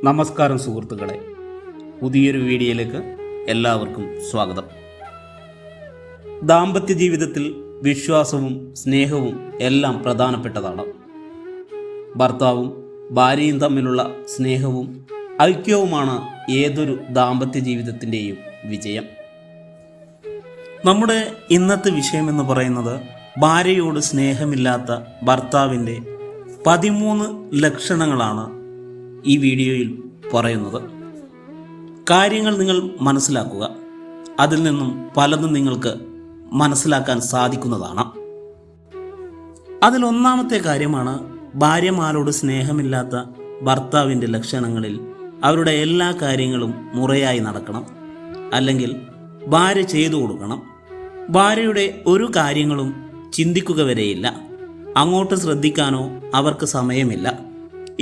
നമസ്കാരം സുഹൃത്തുക്കളെ, പുതിയൊരു വീഡിയോയിലേക്ക് എല്ലാവർക്കും സ്വാഗതം. ദാമ്പത്യ ജീവിതത്തിൽ വിശ്വാസവും സ്നേഹവും എല്ലാം പ്രധാനപ്പെട്ടതാണ്. ഭർത്താവും ഭാര്യയും തമ്മിലുള്ള സ്നേഹവും ഐക്യവുമാണ് ഏതൊരു ദാമ്പത്യ ജീവിതത്തിൻ്റെയും വിജയം. നമ്മുടെ ഇന്നത്തെ വിഷയമെന്ന് പറയുന്നത് ഭാര്യയോട് സ്നേഹമില്ലാത്ത ഭർത്താവിൻ്റെ 13 ലക്ഷണങ്ങളാണ് ഈ വീഡിയോയിൽ പറയുന്നത്. കാര്യങ്ങൾ നിങ്ങൾ മനസ്സിലാക്കുക, അതിൽ നിന്നും പലതും നിങ്ങൾക്ക് മനസ്സിലാക്കാൻ സാധിക്കുന്നതാണ്. അതിലൊന്നാമത്തെ കാര്യമാണ് ഭാര്യമാരോട് സ്നേഹമില്ലാത്ത ഭർത്താവിൻ്റെ ലക്ഷണങ്ങളിൽ അവരുടെ എല്ലാ കാര്യങ്ങളും മുറയായി നടക്കണം, അല്ലെങ്കിൽ ഭാര്യ ചെയ്തു കൊടുക്കണം. ഭാര്യയുടെ ഒരു കാര്യങ്ങളും ചിന്തിക്കുക വരെയില്ല, അങ്ങോട്ട് ശ്രദ്ധിക്കാനോ അവർക്ക് സമയമില്ല.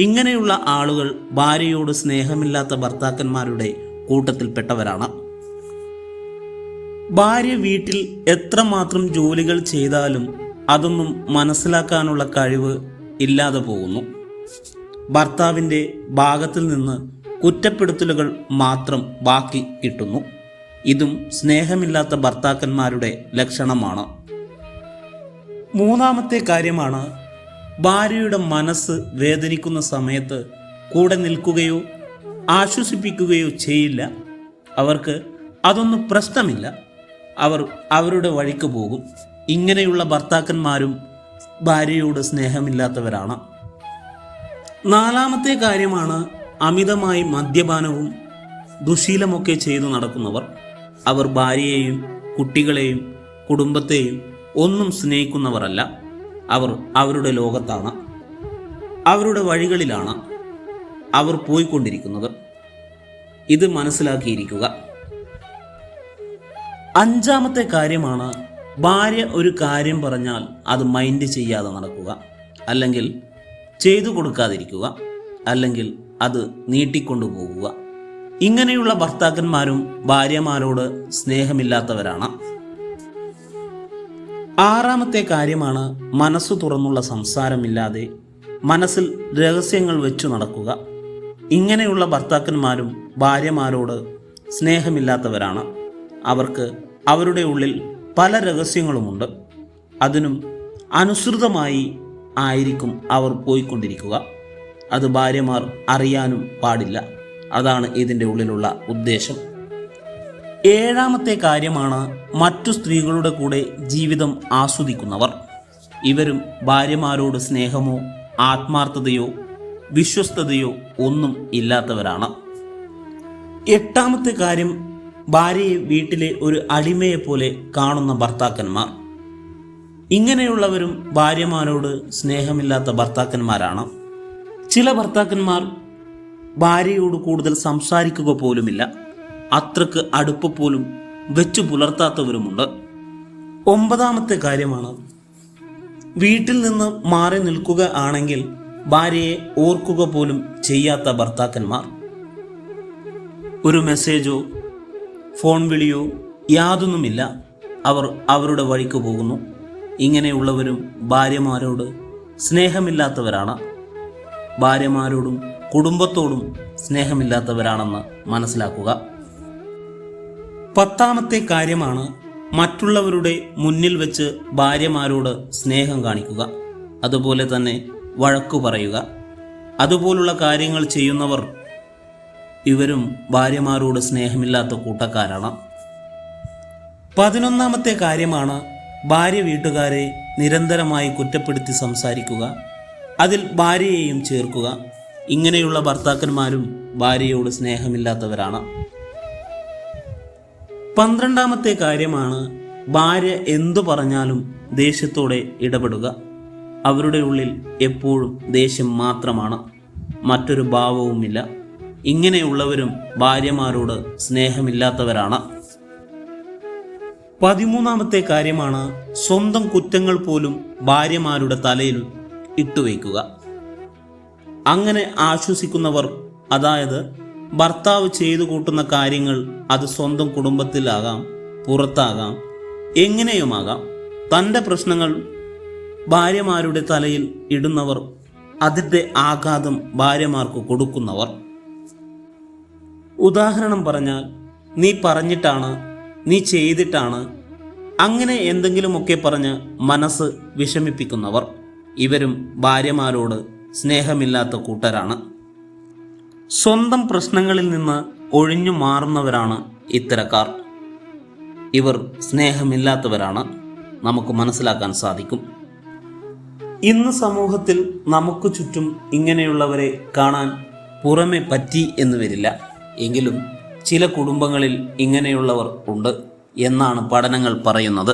ഇങ്ങനെയുള്ള ആളുകൾ ഭാര്യയോട് സ്നേഹമില്ലാത്ത ഭർത്താക്കന്മാരുടെ കൂട്ടത്തിൽപ്പെട്ടവരാണ്. ഭാര്യ വീട്ടിൽ എത്രമാത്രം ജോലികൾ ചെയ്താലും അതൊന്നും മനസ്സിലാക്കാനുള്ള കഴിവ് ഇല്ലാതെ പോകുന്നു. ഭർത്താവിൻ്റെ ഭാഗത്തിൽ നിന്ന് കുറ്റപ്പെടുത്തലുകൾ മാത്രം ബാക്കി കിട്ടുന്നു. ഇതും സ്നേഹമില്ലാത്ത ഭർത്താക്കന്മാരുടെ ലക്ഷണമാണ്. മൂന്നാമത്തെ കാര്യമാണ് ഭാര്യയുടെ മനസ്സ് വേദനിക്കുന്ന സമയത്ത് കൂടെ നിൽക്കുകയോ ആശ്വസിപ്പിക്കുകയോ ചെയ്യില്ല. അവർക്ക് അതൊന്നും പ്രശ്നമില്ല, അവർ അവരുടെ വഴിക്ക് പോകും. ഇങ്ങനെയുള്ള ഭർത്താക്കന്മാരും ഭാര്യയോട് സ്നേഹമില്ലാത്തവരാണ്. നാലാമത്തെ കാര്യമാണ് അമിതമായി മദ്യപാനവും ദുശീലമൊക്കെ ചെയ്തു നടക്കുന്നവർ. അവർ ഭാര്യയെയും കുട്ടികളെയും കുടുംബത്തെയും ഒന്നും സ്നേഹിക്കുന്നവരല്ല. അവർ അവരുടെ ലോകത്താണ്, അവരുടെ വഴികളിലാണ് അവർ പോയിക്കൊണ്ടിരിക്കുന്നത്. ഇത് മനസ്സിലാക്കിയിരിക്കുക. അഞ്ചാമത്തെ കാര്യമാണ് ഭാര്യ ഒരു കാര്യം പറഞ്ഞാൽ അത് മൈൻഡ് ചെയ്യാതെ നടക്കുക, അല്ലെങ്കിൽ ചെയ്തു കൊടുക്കാതിരിക്കുക, അല്ലെങ്കിൽ അത് നീട്ടിക്കൊണ്ടു പോകുക. ഇങ്ങനെയുള്ള ഭർത്താക്കന്മാരും ഭാര്യമാരോട് സ്നേഹമില്ലാത്തവരാണ്. ആറാമത്തെ കാര്യമാണ് മനസ്സു തുറന്നുള്ള സംസാരമില്ലാതെ മനസ്സിൽ രഹസ്യങ്ങൾ വെച്ചു നടക്കുക. ഇങ്ങനെയുള്ള ഭർത്താക്കന്മാരും ഭാര്യമാരോട് സ്നേഹമില്ലാത്തവരാണ്. അവർക്ക് അവരുടെ ഉള്ളിൽ പല രഹസ്യങ്ങളുമുണ്ട്. അതിനും അനുസൃതമായി ആയിരിക്കും അവർ പോയിക്കൊണ്ടിരിക്കുക. അത് ഭാര്യമാർ അറിയാനും പാടില്ല. അതാണ് ഇതിൻ്റെ ഉള്ളിലുള്ള ഉദ്ദേശം. ഏഴാമത്തെ കാര്യമാണ് മറ്റു സ്ത്രീകളുടെ കൂടെ ജീവിതം ആസ്വദിക്കുന്നവർ. ഇവരും ഭാര്യമാരോട് സ്നേഹമോ ആത്മാർത്ഥതയോ വിശ്വസ്തതയോ ഒന്നും ഇല്ലാത്തവരാണ്. എട്ടാമത്തെ കാര്യം ഭാര്യയെ വീട്ടിലെ ഒരു അടിമയെ പോലെ കാണുന്ന ഭർത്താക്കന്മാർ. ഇങ്ങനെയുള്ളവരും ഭാര്യമാരോട് സ്നേഹമില്ലാത്ത ഭർത്താക്കന്മാരാണ്. ചില ഭർത്താക്കന്മാർ ഭാര്യയോട് കൂടുതൽ സംസാരിക്കുക പോലുമില്ല, അത്രക്ക് അടുപ്പ് പോലും വെച്ചു പുലർത്താത്തവരുമുണ്ട്. ഒമ്പതാമത്തെ കാര്യമാണ് വീട്ടിൽ നിന്ന് മാറി നിൽക്കുക ആണെങ്കിൽ ഭാര്യയെ ഓർക്കുക പോലും ചെയ്യാത്ത ഭർത്താക്കന്മാർ. ഒരു മെസ്സേജോ ഫോൺ വിളിയോ യാതൊന്നുമില്ല, അവർ അവരുടെ വഴിക്ക് പോകുന്നു. ഇങ്ങനെയുള്ളവരും ഭാര്യമാരോട് സ്നേഹമില്ലാത്തവരാണ്. ഭാര്യമാരോടും കുടുംബത്തോടും സ്നേഹമില്ലാത്തവരാണെന്ന് മനസ്സിലാക്കുക. പത്താമത്തെ കാര്യമാണ് മറ്റുള്ളവരുടെ മുന്നിൽ വെച്ച് ഭാര്യമാരോട് സ്നേഹം കാണിക്കുക, അതുപോലെ തന്നെ വഴക്കു പറയുക. അതുപോലുള്ള കാര്യങ്ങൾ ചെയ്യുന്നവർ ഇവരും ഭാര്യമാരോട് സ്നേഹമില്ലാത്ത കൂട്ടക്കാരാണ്. 11ാമത്തെ കാര്യമാണ് ഭാര്യ വീട്ടുകാരെ നിരന്തരമായി കുറ്റപ്പെടുത്തി സംസാരിക്കുക, അതിൽ ഭാര്യയെയും ചേർക്കുക. ഇങ്ങനെയുള്ള ഭർത്താക്കന്മാരും ഭാര്യയോട് സ്നേഹമില്ലാത്തവരാണ്. 12ാമത്തെ കാര്യമാണ് ഭാര്യ എന്തു പറഞ്ഞാലും ദേഷ്യത്തോടെ ഇടപെടുക. അവരുടെ ഉള്ളിൽ എപ്പോഴും ദേഷ്യം മാത്രമാണ്, മറ്റൊരു ഭാവവുമില്ല. ഇങ്ങനെയുള്ളവരും ഭാര്യമാരോട് സ്നേഹമില്ലാത്തവരാണ്. 13ാമത്തെ കാര്യമാണ് സ്വന്തം കുറ്റങ്ങൾ പോലും ഭാര്യമാരുടെ തലയിൽ ഇട്ടുവയ്ക്കുക. അങ്ങനെ ആശ്വസിക്കുന്നവർ, അതായത് ഭർത്താവ് ചെയ്തു കൂട്ടുന്ന കാര്യങ്ങൾ അത് സ്വന്തം കുടുംബത്തിലാകാം, പുറത്താകാം, എങ്ങനെയുമാകാം, തൻ്റെ പ്രശ്നങ്ങൾ ഭാര്യമാരുടെ തലയിൽ ഇടുന്നവർ, അതിൻ്റെ ആഘാതം ഭാര്യമാർക്ക് കൊടുക്കുന്നവർ. ഉദാഹരണം പറഞ്ഞാൽ, നീ പറഞ്ഞിട്ടാണ്, നീ ചെയ്തിട്ടാണ്, അങ്ങനെ എന്തെങ്കിലുമൊക്കെ പറഞ്ഞ് മനസ്സ് വിഷമിപ്പിക്കുന്നവർ. ഇവരും ഭാര്യമാരോട് സ്നേഹമില്ലാത്ത കൂട്ടരാണ്. സ്വന്തം പ്രശ്നങ്ങളിൽ നിന്ന് ഒഴിഞ്ഞു മാറുന്നവരാണ് ഇത്തരക്കാർ. ഇവർ സ്നേഹമില്ലാത്തവരാണ്, നമുക്ക് മനസ്സിലാക്കാൻ സാധിക്കും. ഇന്ന് സമൂഹത്തിൽ നമുക്ക് ചുറ്റും ഇങ്ങനെയുള്ളവരെ കാണാൻ പുറമെ പറ്റി എന്ന് വരില്ല. എങ്കിലും ചില കുടുംബങ്ങളിൽ ഇങ്ങനെയുള്ളവർ ഉണ്ട് എന്നാണ് പഠനങ്ങൾ പറയുന്നത്.